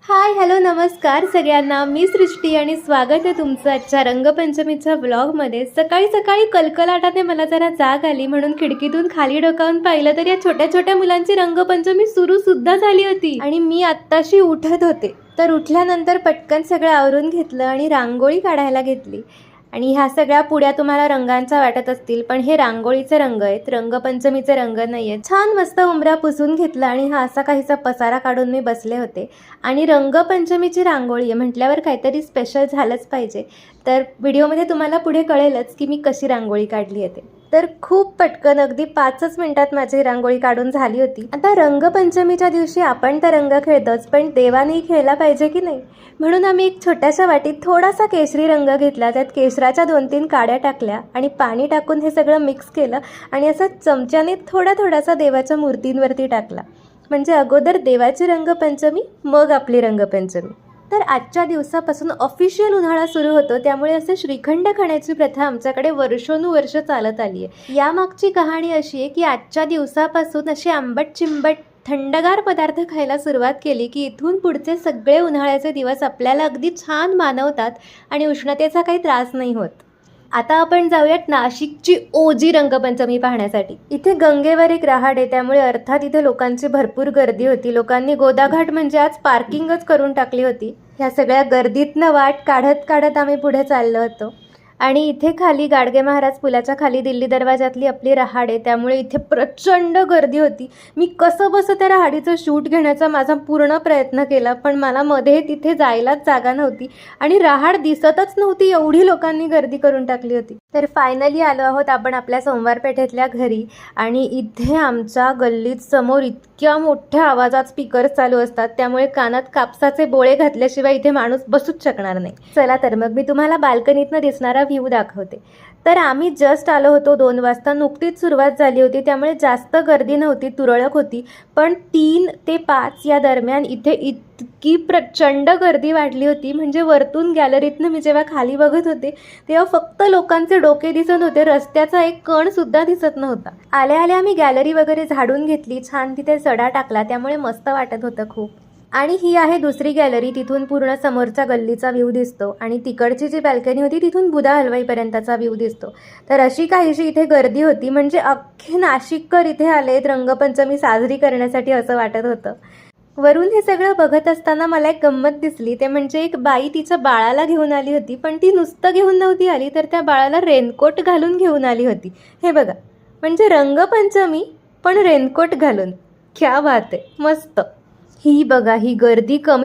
Hi hello नमस्कार सगळ्यांना. मी सृष्टी आणि स्वागत आहे तुमचं आजच्या रंगपंचमीच्या व्लॉगमध्ये. सकाळी सकाळी कलकलाटाने मला जरा जाग आली म्हणून खिडकीतून खाली डोकावून पाहिलं तर या छोट्या छोट्या मुलांची रंगपंचमी सुद्धा झाली होती आणि मी आत्ताशी उठत होते. तर उठल्यानंतर पटकन सगळं आवरून घेतलं आणि रांगोळी काढायला घेतली. आणि ह्या सगळ्या पुड्या तुम्हाला रंगांचा वाटत असतील, पण हे रांगोळीचे रंग आहेत, रंगपंचमीचे रंग नाही आहेत. छान मस्त उंबरा पुसून घेतला आणि हा असा काहीसा पसारा काढून मी बसले होते. आणि रंगपंचमीची रांगोळी आहे म्हटल्यावर काहीतरी स्पेशल झालंच पाहिजे. तर व्हिडिओमध्ये तुम्हाला पुढे कळेलच की मी कशी रांगोळी काढली आहे ते. तर खूप पटकन अगदी 5च मिनिटात माझी रांगोळी काढून झाली होती. आता रंगपंचमीच्या दिवशी आपण तर रंग खेळतोच, पण देवानेही खेळला पाहिजे की नाही, म्हणून आम्ही एक छोट्याशा वाटीत थोडासा केशरी रंग घेतला. त्यात केशराच्या 2-3 काड्या टाकल्या आणि पाणी टाकून हे सगळं मिक्स केलं आणि असं चमच्याने थोडासा देवाच्या मूर्तींवरती टाकला. म्हणजे अगोदर देवाची रंगपंचमी, मग आपली रंगपंचमी. तर आजच्या दिवसापासून ऑफिशियल उन्हाळा सुरू होतो, त्यामुळे असे श्रीखंड खाण्याची प्रथा आमच्याकडे वर्षानुवर्ष चालत आली आहे. यामागची कहाणी अशी आहे की आजच्या दिवसापासून असे आंबट चिंबट थंडगार पदार्थ खायला सुरुवात केली की इथून पुढचे सगळे उन्हाळ्याचे दिवस आपल्याला अगदी छान मानवतात आणि उष्णतेचा काही त्रास नाही होत. आता आपण जाऊयात नाशिकची ओजी रंगपंचमी पाहण्यासाठी. इथे गंगेवर एक रहाड आहे, त्यामुळे अर्थात इथे लोकांची भरपूर गर्दी होती. लोकांनी गोदाघाट म्हणजे आज पार्किंगच करून टाकली होती. ह्या सगळ्या गर्दीतनं वाट काढत काढत आम्ही पुढे चाललो होतो. आणि इथे खाली गाडगे महाराज पुलाच्या खाली दिल्ली दरवाजातली आपली रहाड आहे, त्यामुळे इथे प्रचंड गर्दी होती. मी कसं बसं त्या रहाडीचं शूट घेण्याचा माझा पूर्ण प्रयत्न केला, पण मला मध्ये तिथे जायलाच जागा नव्हती आणि रहाड दिसतच नव्हती, एवढी लोकांनी गर्दी करून टाकली होती. तर फायनली आलो आहोत आपण आपल्या सोमवार पेठेतल्या घरी. आणि इथे आमच्या गल्लीत समोर इतक्या मोठ्या आवाजात स्पीकर्स चालू असतात, त्यामुळे कानात कापसाचे बोळे घातल्याशिवाय इथे माणूस बसूच शकणार नाही. चला तर मग मी तुम्हाला बाल्कनीतनं दिसणारा व्ह्यू दाखवते. तर आम्ही जस्ट आलो होतो 2 वाजता, नुकतीच सुरुवात झाली होती, त्यामुळे जास्त गर्दी नव्हती, तुरळक होती. पण 3 ते 5 या दरम्यान इथे इतकी प्रचंड गर्दी वाढली होती, म्हणजे वरतून गॅलरीतनं मी जेव्हा खाली बघत होते तेव्हा फक्त लोकांचे डोके दिसत होते, रस्त्याचा एक कण सुद्धा दिसत नव्हता. आल्या आल्या आम्ही गॅलरी वगैरे झाडून घेतली, छान तिथे सडा टाकला, त्यामुळे मस्त वाटत होतं खूप. आणि ही आहे दुसरी गॅलरी, तिथून पूर्ण समोरच्या गल्लीचा व्ह्यू दिसतो आणि तिकडची जी बॅल्कनी होती तिथून बुधा हलवाईपर्यंतचा व्ह्यू दिसतो. तर अशी काहीशी इथे गर्दी होती, म्हणजे अख्खे नाशिककर इथे आलेत रंगपंचमी साजरी करण्यासाठी असं वाटत होतं. वरून हे सगळं बघत असताना मला एक गंमत दिसली, ते म्हणजे एक बाई तिच्या बाळाला घेऊन आली होती, पण ती नुसतं घेऊन नव्हती आली, तर त्या बाळाला रेनकोट घालून घेऊन आली होती. हे बघा, म्हणजे रंगपंचमी पण रेनकोट घालून. क्या बात आहे, मस्त. ही बघा, ही गर्दी कमी